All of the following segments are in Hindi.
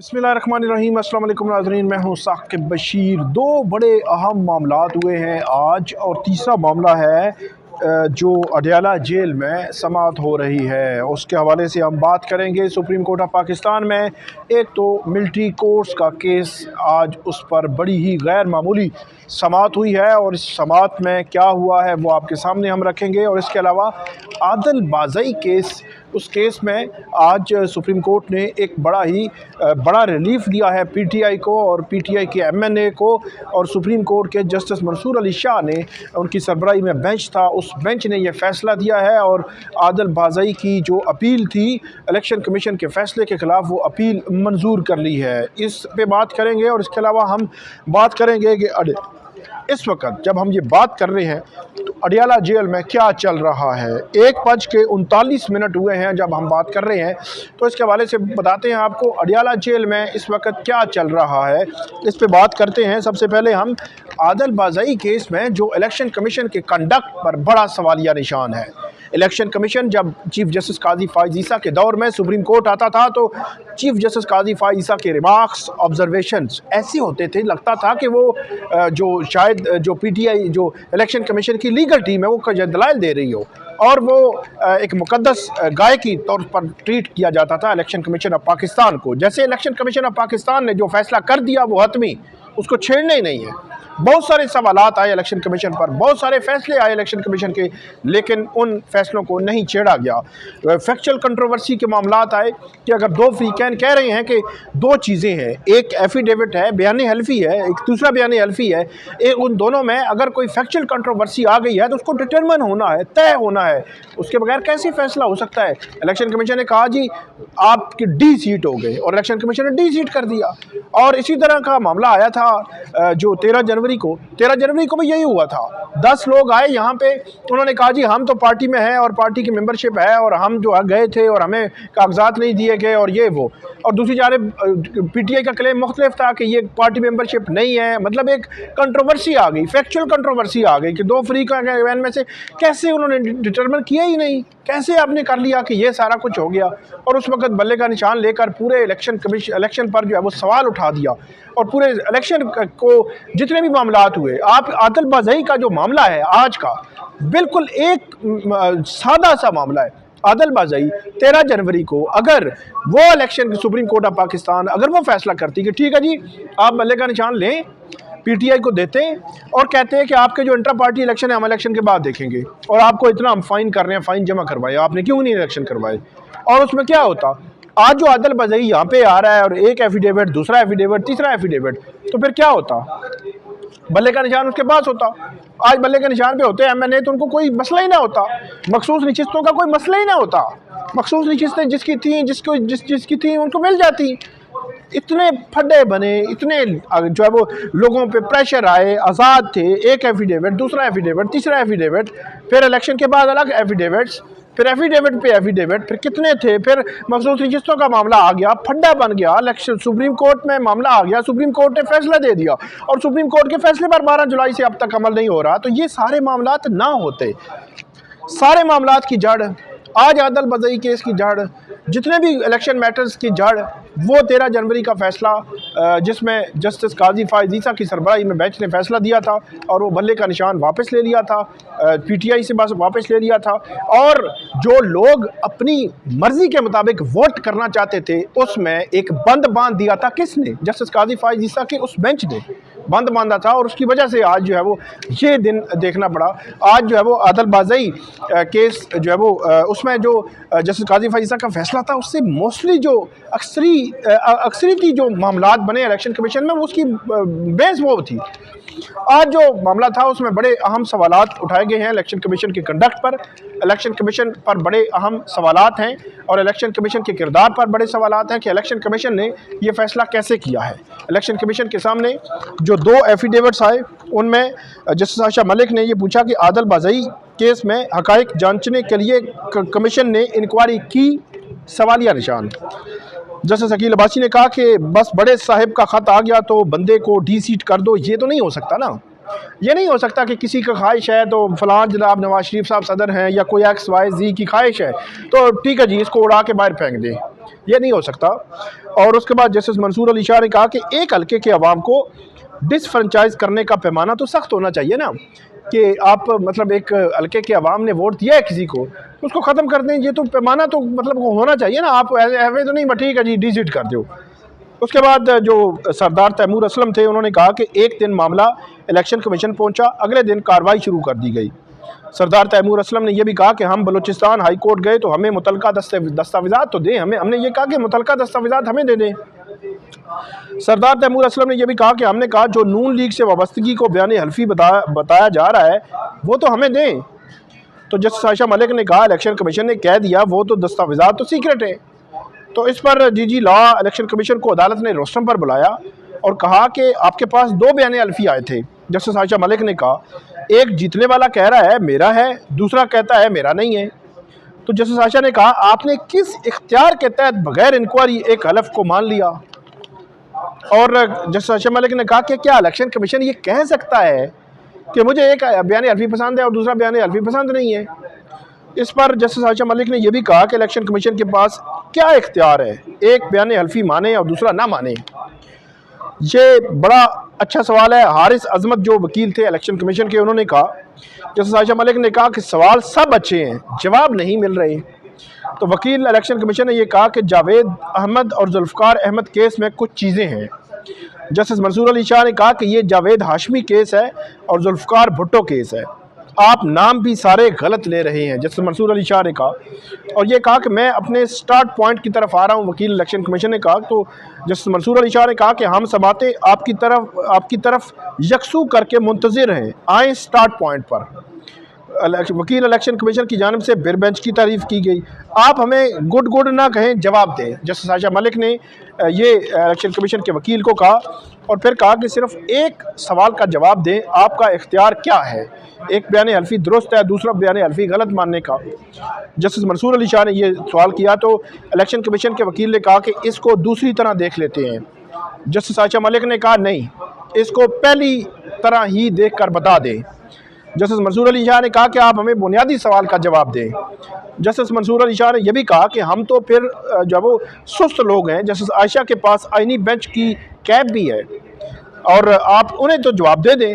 बिस्मिल्लाहिर्रहमानिर्रहीम। अस्सलाम वालेकुम नाज़रीन, मैं हूँ साकिब बशीर। दो बड़े अहम मामलात हुए हैं आज, और तीसरा मामला है जो अडयाला जेल में समाअत हो रही है, उसके हवाले से हम बात करेंगे। सुप्रीम कोर्ट ऑफ पाकिस्तान में एक तो मिलिट्री कोर्ट्स का केस, आज उस पर बड़ी ही गैर मामूली समाअत हुई है, और इस समाअत में क्या हुआ है वो आपके सामने हम रखेंगे। और इसके अलावा आदिल बाज़ई केस, उस केस में आज सुप्रीम कोर्ट ने एक बड़ा रिलीफ दिया है पीटीआई को और पीटीआई के एमएनए को। और सुप्रीम कोर्ट के जस्टिस मंसूर अली शाह ने, उनकी सरबराही में बेंच था, उस बेंच ने यह फ़ैसला दिया है, और आदिल बाज़ई की जो अपील थी इलेक्शन कमीशन के फ़ैसले के ख़िलाफ़, वो अपील मंजूर कर ली है। इस पे बात करेंगे। और इसके अलावा हम बात करेंगे कि इस वक्त जब हम ये बात कर रहे हैं तो अडयाला जेल में क्या चल रहा है। 1:39 हुए हैं जब हम बात कर रहे हैं, तो इसके हवाले से बताते हैं आपको अडयाला जेल में इस वक्त क्या चल रहा है, इस पे बात करते हैं। सबसे पहले हम आदिल बाज़ई केस में जो इलेक्शन कमीशन के कंडक्ट पर बड़ा सवालिया निशान है। इलेक्शन कमीशन जब चीफ जस्टिस काजी फ़ाइज़ ईसा के दौर में सुप्रीम कोर्ट आता था, तो चीफ जस्टिस काजी फ़ाइज़ ईसा के रिमार्क्स, ऑब्जर्वेशंस ऐसे होते थे, लगता था कि वो जो शायद जो पीटीआई जो इलेक्शन कमीशन की लीगल टीम है वो दलाइल दे रही हो, और वो एक मुकद्दस गाय की तौर पर ट्रीट किया जाता था इलेक्शन कमीशन ऑफ पाकिस्तान को। जैसे इलेक्शन कमीशन ऑफ पाकिस्तान ने जो फैसला कर दिया वो हतमी, उसको छेड़ना ही नहीं है। बहुत सारे सवालात आए इलेक्शन कमीशन पर, बहुत सारे फैसले आए इलेक्शन कमीशन के, लेकिन उन फैसलों को नहीं छेड़ा गया। फैक्चुअल कंट्रोवर्सी के मामलात आए कि अगर दो फ्रीकैन कह रहे हैं कि दो चीज़ें हैं, एक एफिडेविट है, बयान हल्फी है, एक दूसरा बयान हल्फी है, उन दोनों में अगर कोई फैक्चुअल कंट्रोवर्सी आ गई है तो उसको डिटरमिन होना है, तय होना है, उसके बगैर कैसे फैसला हो सकता है। इलेक्शन कमीशन ने कहा जी आपकी डी सीट हो गई, और इलेक्शन कमीशन ने डी सीट कर दिया। और इसी तरह का मामला आया था जो 13 जनवरी को भी यही हुआ था। 10 लोग आए यहाँ पे, उन्होंने कहा जी हम तो पार्टी में हैं और पार्टी की मेंबरशिप है, और हम जो गए थे और हमें कागजात नहीं दिए गए और ये वो। और दूसरी जानिब पीटीआई का क्लेम मुख्तलिफ था कि ये पार्टी मेंबरशिप नहीं है। मतलब एक कंट्रोवर्सी आ गई, फैक्चुअल कंट्रोवर्सी आ गई कि दो फ्री का में से कैसे उन्होंने डिटरमिन किया ही नहीं, कैसे आपने कर लिया कि ये सारा कुछ हो गया। और उस वक्त बल्ले का निशान लेकर पूरे इलेक्शन पर जो है वो सवाल उठा दिया, और पूरे इलेक्शन को जितने भी मामलात हुए। आप आदिल बाज़ई का जो मामला है आज का, बिल्कुल एक सादा सा मामला है। आदिल बाज़ई 13 जनवरी को अगर वो election supreme court of Pakistan अगर वो फैसला करती कि ठीक है जी आप बल्ले का निशान लें, पीटीआई को देते हैं और कहते हैं कि आपके जो इंटर पार्टी इलेक्शन है हम इलेक्शन के बाद देखेंगे, और आपको इतना हम फाइन कर रहे हैं, फाइन जमा करवाए, आपने क्यों नहीं इलेक्शन करवाए। और उसमें क्या होता, आज जो आदिल बाज़ई यहाँ पे आ रहा है और एक एफिडेविट, दूसरा एफिडेविट, तीसरा एफिडेविट, तो फिर क्या होता, बल्ले का निशान उसके पास होता। आज बल्ले के निशान पे होते हैं एमएनए, तो उनको कोई मसला ही ना होता, मखसूस नशिस्तों का कोई मसला ही ना होता। मखसूस नशिस्तें जिसकी थी उनको मिल जाती। इतने फड्डे बने, इतने जो है वो लोगों पे प्रेशर आए, आज़ाद थे, एक एफिडेविट, दूसरा एफिडेविट, तीसरा एफिडेविट, फिर इलेक्शन के बाद अलग एफिडेविट्स, फिर एफिडेविट पे एफिडेविट, फिर कितने थे, फिर मखसूस नशिस्तों का मामला आ गया, फड्डा बन गया, इलेक्शन सुप्रीम कोर्ट में मामला आ गया, सुप्रीम कोर्ट ने फैसला दे दिया, और सुप्रीम कोर्ट के फैसले पर 12 जुलाई से अब तक अमल नहीं हो रहा। तो ये सारे मामलात ना होते, सारे मामलात की जड़ आज आदिल बाज़ई केस की जड़, जितने भी इलेक्शन मैटर्स की जड़, वो 13 जनवरी का फैसला जिसमें जस्टिस काजी फ़ाइज़ ईसा की सरबराही में बेंच ने फैसला दिया था, और वो बल्ले का निशान वापस ले लिया था, पीटीआई से बस वापस ले लिया था। और जो लोग अपनी मर्ज़ी के मुताबिक वोट करना चाहते थे, उसमें एक बंद बांध दिया था। किसने? जस्टिस काजी फ़ाइज़ ईसा के उस बेंच ने बंद बांधा था, और उसकी वजह से आज जो है वो ये दिन देखना पड़ा। आज जो है वो आदिल बाज़ई केस जो है वो उसमें जो जस्टिस काजी फ़ाइज़ ईसा का फैसला था, उससे मोस्टली जो अक्सरीती जो मामलात बने इलेक्शन कमीशन में, उसकी बेस वो थी। आज जो मामला था उसमें बड़े अहम सवालात उठाए गए हैं इलेक्शन कमीशन के कंडक्ट पर, इलेक्शन कमीशन पर बड़े अहम सवालात हैं, और इलेक्शन कमीशन के किरदार पर बड़े सवालात हैं कि इलेक्शन कमीशन ने ये फैसला कैसे किया है। इलेक्शन कमीशन के सामने जो 2 एफिडेविट्स आए, उनमें जस्टिस आयशा मलिक ने ये पूछा कि आदिल बाज़ई केस में हक़ाइक़ जांचने के लिए कमीशन ने इंक्वायरी की, सवालिया निशान। जस्टिस अकील अब्बासी ने कहा कि बस बड़े साहिब का ख़त आ गया तो बंदे को डी सीट कर दो, ये तो नहीं हो सकता ना। ये नहीं हो सकता कि किसी का ख्वाहिश है तो फलां जनाब नवाज शरीफ साहब सदर हैं या कोई XYZ की ख्वाहिश है तो ठीक है जी इसको उड़ा के बाहर फेंक दें। ये नहीं हो सकता। और उसके बाद जस्टिस मंसूर अली शाह ने कहा कि एक हल्के के अवाम को डिसफ्रेंचाइज करने का पैमाना तो सख्त होना चाहिए ना, कि आप मतलब एक हल्के के अवाम ने वोट दिया है किसी को, उसको ख़त्म कर दें, ये तो पैमाना तो मतलब होना चाहिए ना। आप ऐसे तो नहीं ठीक है जी डिजिट कर दो। उसके बाद जो सरदार तैमूर असलम थे उन्होंने कहा कि एक दिन मामला इलेक्शन कमीशन पहुंचा, अगले दिन कार्रवाई शुरू कर दी गई। सरदार तैमूर असलम ने यह भी कहा कि हम बलूचिस्तान हाई कोर्ट गए तो हमें मुतलका दस्तावेज़ात तो दें, हमने ये कहा कि मुतलका दस्तावेज़ात हमें दे दें। सरदार तैमूर असलम ने यह भी कहा कि हमने कहा जो नून लीग से वाबस्तगी को बयान हल्फी बताया जा रहा है वो तो हमें दें। तो जस्टिस आयशा मलिक ने कहा इलेक्शन कमीशन ने कह दिया वो तो दस्तावेज़ात तो सीक्रेट है। तो इस पर जी लॉ इलेक्शन कमीशन को अदालत ने रोस्टम पर बुलाया और कहा कि आपके पास 2 बयान हल्फी आए थे। जस्टिस आयशा मलिक ने कहा एक जीतने वाला कह रहा है मेरा है, दूसरा कहता है मेरा नहीं है। तो जस्टिस आयशा ने कहा आपने किस इख्तियार के तहत बगैर इंक्वायरी एक हलफ को मान लिया। और जस्टिस आयशा मलिक ने कहा कि क्या इलेक्शन कमीशन ये कह सकता है कि मुझे एक बयान हल्फी पसंद है और दूसरा बयान हल्फी पसंद नहीं है। इस पर जस्टिस आयशा मलिक ने यह भी कहा कि इलेक्शन कमीशन के पास क्या इख्तियार है एक बयान हल्फी माने और दूसरा ना माने। ये बड़ा अच्छा सवाल है। हारिस अजमत जो वकील थे इलेक्शन कमीशन के, उन्होंने कहा जस्टिस आयशा मलिक ने कहा कि सवाल सब अच्छे हैं, जवाब नहीं मिल रहे। तो वकील इलेक्शन कमीशन ने यह कहा कि जावेद अहमद और जुल्फ़कार अहमद केस में कुछ चीज़ें हैं। जस्टिस मंसूर अली शाह ने कहा कि ये जावेद हाशमी केस है और जुल्फ़कार भुट्टो केस है, आप नाम भी सारे गलत ले रहे हैं। जस्टिस मंसूर अली शाह ने कहा और ये कहा कि मैं अपने स्टार्ट पॉइंट की तरफ आ रहा हूँ। वकील इलेक्शन कमीशन ने कहा तो जस्टिस मंसूर अली शाह ने कहा कि हम समाते आपकी तरफ यकसू करके मुंतज़िर हैं, आए स्टार्ट पॉइंट पर। वकील इलेक्शन कमीशन की जानिब से बिर बेंच की तारीफ़ की गई। आप हमें गुड ना कहें, जवाब दें। जस्टिस आयशा मलिक ने ये इलेक्शन कमीशन के वकील को कहा और फिर कहा कि सिर्फ एक सवाल का जवाब दें, आपका इख्तियार क्या है एक बयान हल्फी दुरुस्त है, दूसरा बयान हल्फी गलत मानने का। जस्टिस मंसूर अली शाह ने यह सवाल किया तो इलेक्शन कमीशन के वकील ने कहा कि इसको दूसरी तरह देख लेते हैं। जस्टिस आयशा मलिक ने कहा नहीं, इसको पहली तरह ही देख कर बता दें। जस्टिस मंसूर अली शाह ने कहा कि आप हमें बुनियादी सवाल का जवाब दें। जस्टिस मंसूर अली शाह ने यह भी कहा कि हम तो फिर जब वो सुस्त लोग हैं, जस्टिस आयशा के पास आईनी बेंच की कैब भी है और आप उन्हें तो जवाब दे दें।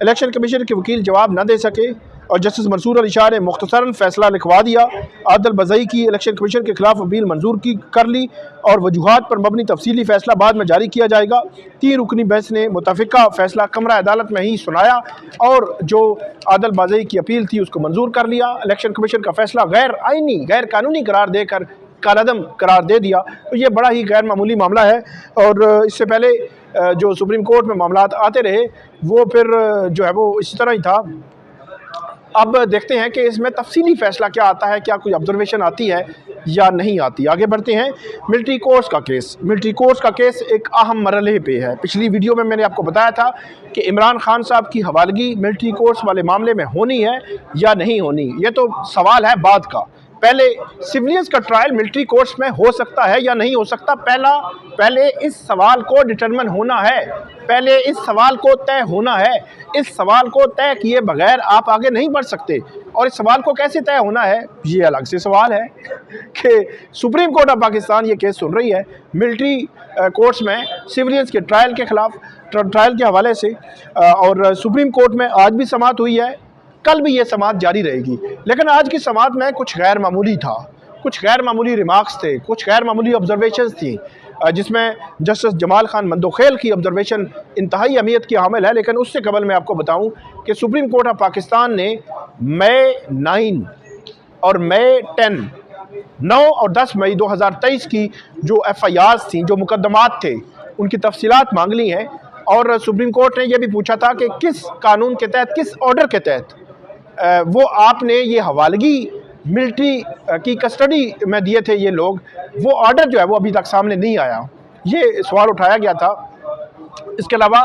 इलेक्शन कमीशन के वकील जवाब न दे सके और जस्टिस मंसूर अली शाह ने मुख्तसरन फैसला लिखवा दिया। आदिल बज़ई की इलेक्शन कमीशन के खिलाफ अपील मंजूर कर ली और वजूहात पर मबनी तफसीली फैसला बाद में जारी किया जाएगा। 3 रुकनी बेंच ने मुतफ़िका फैसला कमरा अदालत में ही सुनाया और जो आदिल बज़ई की अपील थी उसको मंजूर कर लिया। इलेक्शन कमीशन का फैसला गैर आइनी गैर कानूनी करार देकर कालअदम करार दे दिया। तो ये बड़ा ही गैर मामूली मामला है और इससे पहले जो सुप्रीम कोर्ट में मामला आते रहे वो फिर जो है वो इसी तरह ही था। अब देखते हैं कि इसमें तफसीली फ़ैसला क्या आता है, क्या कोई ऑब्जर्वेशन आती है या नहीं आती। आगे बढ़ते हैं। मिलिट्री कोर्स का केस। मिलिट्री कोर्स का केस एक अहम मरहले पे है। पिछली वीडियो में मैंने आपको बताया था कि इमरान खान साहब की हवालगी मिलिट्री कोर्स वाले मामले में होनी है या नहीं होनी, ये तो सवाल है बाद का। पहले सिविलियंस का ट्रायल मिलिट्री कोर्ट्स में हो सकता है या नहीं हो सकता, पहले इस सवाल को डिटरमिन होना है, पहले इस सवाल को तय होना है। इस सवाल को तय किए बगैर आप आगे नहीं बढ़ सकते। और इस सवाल को कैसे तय होना है ये अलग से सवाल है कि सुप्रीम कोर्ट ऑफ पाकिस्तान ये केस सुन रही है मिलिट्री कोर्ट्स में सिविलियंस के ट्रायल के खिलाफ, ट्रायल के हवाले से। और सुप्रीम कोर्ट में आज भी समाअत हुई है, कल भी ये समाअत जारी रहेगी। लेकिन आज की समाअत में कुछ गैर मामूली था, कुछ गैर मामूली रिमार्क्स थे, कुछ गैर मामूली ऑब्जर्वेशंस थी, जिसमें जस्टिस जमाल खान मंदोखेल की ऑब्जर्वेशन इंतहाई अहमियत की हामिल है। लेकिन उससे कबल मैं आपको बताऊं कि सुप्रीम कोर्ट ऑफ पाकिस्तान ने मई 9 और मई 10, 9 और 10 मई 2023 की जो FIRs थी, जो मुकदमात थे, उनकी तफसीलात मांग ली हैं। और सुप्रीम कोर्ट ने यह भी पूछा था कि किस कानून के तहत, किस ऑर्डर के तहत वो आपने ये हवालगी मिलिट्री की कस्टडी में दिए थे ये लोग, वो ऑर्डर जो है वो अभी तक सामने नहीं आया। ये सवाल उठाया गया था। इसके अलावा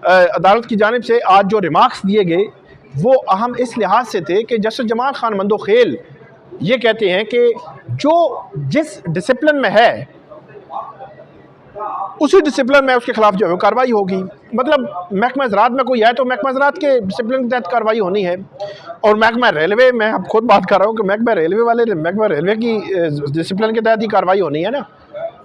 अदालत की जानिब से आज जो रिमार्क्स दिए गए वो अहम इस लिहाज से थे कि जस्टिस जमाल खान मंदोखेल ये कहते हैं कि जो जिस डिसिप्लिन में है उसी डिसिप्लिन में उसके खिलाफ जो है कार्रवाई होगी। मतलब महकमा ज़राअत में कोई है तो महकमा ज़राअत के डिसिप्लिन के तहत कार्रवाई होनी है। और महकमा रेलवे, मैं अब खुद बात कर रहा हूँ कि महकमा रेलवे की डिसिप्लिन के तहत ही कार्रवाई होनी है ना।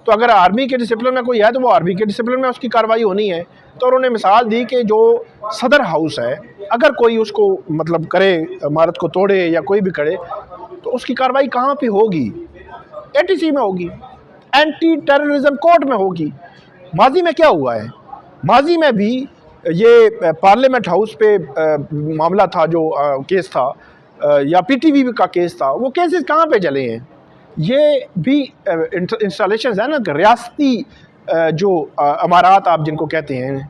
तो अगर आर्मी के डिसिप्लिन में कोई है तो वो आर्मी के डिसिप्लिन में उसकी कार्रवाई होनी है। तो उन्होंने मिसाल दी कि जो सदर हाउस है, अगर कोई उसको मतलब करे, इमारत को तोड़े या कोई भी करे, तो उसकी कार्रवाई कहाँ पे होगी? एटीसी में होगी, एंटी टेररिज्म कोर्ट में होगी। माजी में क्या हुआ है? माजी में भी ये पार्लियामेंट हाउस पे मामला था, जो केस था, या पीटीवी का केस था, वो केसेस कहाँ पे चले हैं? ये भी इंस्टॉलेशन है ना, रियासती जो अमारात आप जिनको कहते हैं,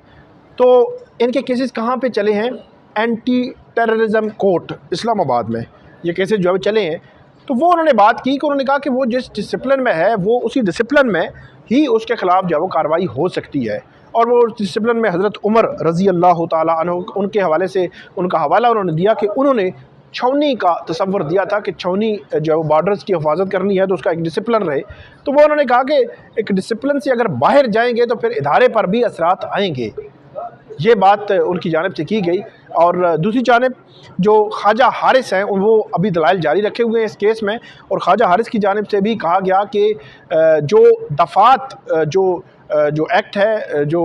तो इनके केसेस कहाँ पे चले हैं? एंटी टेररिज्म कोर्ट इस्लामाबाद में ये केसेस जो है चले हैं। तो वो उन्होंने बात की कि उन्होंने कहा कि वो जिस डिसिप्लिन में है, वो उसी डिसिप्लिन में ही उसके ख़िलाफ़ जो है वो कार्रवाई हो सकती है। और वो डिसिप्लिन में हज़रत उमर रज़ी अल्लाह ताला अन्हु, उनके हवाले से उनका हवाला उन्होंने दिया कि उन्होंने छावनी का तसव्वुर दिया था कि छावनी जो है वो बॉर्डर्स की हिफाजत करनी है तो उसका एक डिसिप्लिन रहे। तो वो उन्होंने कहा कि एक डिसिप्लिन से अगर बाहर जाएंगे तो फिर इदारे पर भी असरात आएंगे। ये बात उनकी जानिब से की गई। और दूसरी जानिब जो ख्वाजा हारिस हैं, वो अभी दलाइल जारी रखे हुए हैं इस केस में। और ख्वाजा हारिस की जानिब से भी कहा गया कि जो दफ़ात जो एक्ट है, जो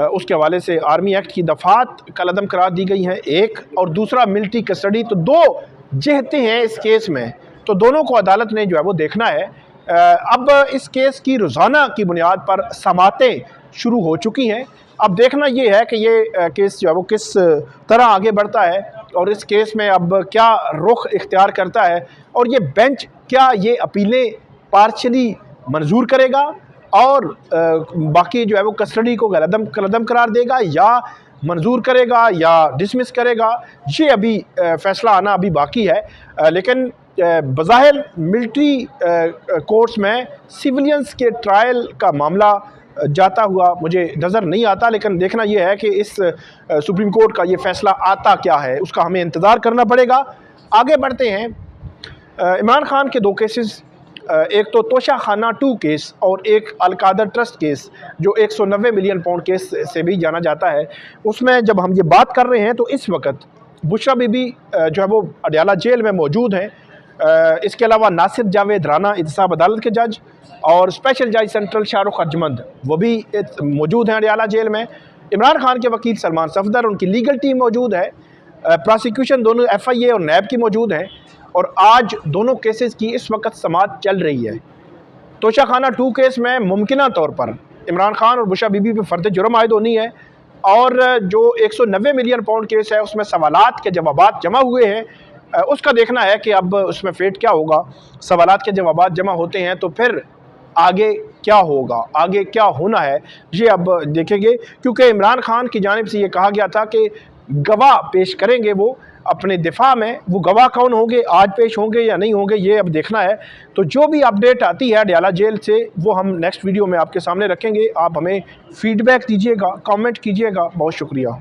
उसके हवाले से आर्मी एक्ट की दफ़ात कलअदम करार दी गई हैं एक, और दूसरा मिलिट्री कस्टडी, तो दो जहतें हैं इस केस में। तो दोनों को अदालत ने जो है वो देखना है। अब इस केस की रोज़ाना की बुनियाद पर समातें शुरू हो चुकी हैं। अब देखना ये है कि ये केस जो है वो किस तरह आगे बढ़ता है और इस केस में अब क्या रुख इख्तियार करता है, और ये बेंच क्या ये अपीलें पार्शली मंजूर करेगा और बाकी जो है वो कस्टडी को कलअदम करार देगा, या मंजूर करेगा या डिसमिस करेगा। ये अभी फ़ैसला आना अभी बाकी है। लेकिन बज़ाहिर मिलिट्री कोर्ट्स में सिविलियंस के ट्रायल का मामला जाता हुआ मुझे नज़र नहीं आता। लेकिन देखना यह है कि इस सुप्रीम कोर्ट का ये फ़ैसला आता क्या है, उसका हमें इंतज़ार करना पड़ेगा। आगे बढ़ते हैं। इमरान खान के दो केसेस, एक तो तोशा खाना 2 केस और एक अलकादर ट्रस्ट केस, जो 190 मिलियन पाउंड केस से भी जाना जाता है। उसमें जब हम ये बात कर रहे हैं तो इस वक्त बुशरा बीबी जो है वो अडयाला जेल में मौजूद हैं। इसके अलावा नासिर जावेद राना एहतसाब अदालत के जज और स्पेशल जज सेंट्रल शाहरुख अर्जमंद, वो भी मौजूद हैं अडयाला जेल में। इमरान खान के वकील सलमान सफदर, उनकी लीगल टीम मौजूद है। प्रोसिक्यूशन दोनों FIA और नैब की मौजूद हैं। और आज दोनों केसेस की इस वक्त समाअत चल रही है। तोशा खाना 2 केस में मुमकिना तौर पर इमरान खान और बुशरा बीबी पर फर्द जुर्म आयद होनी है। और जो 190 मिलियन पाउंड केस है उसमें सवालात के जवाबात जमा हुए हैं। उसका देखना है कि अब उसमें फेट क्या होगा। सवालात के जवाबात जमा होते हैं तो फिर आगे क्या होगा, आगे क्या होना है, ये अब देखेंगे। क्योंकि इमरान खान की जानिब से ये कहा गया था कि गवाह पेश करेंगे वो अपने दिफा में। वो गवाह कौन होंगे, आज पेश होंगे या नहीं होंगे, ये अब देखना है। तो जो भी अपडेट आती है अडयाला जेल से वो हम नेक्स्ट वीडियो में आपके सामने रखेंगे। आप हमें फीडबैक दीजिएगा, कमेंट कीजिएगा। बहुत शुक्रिया।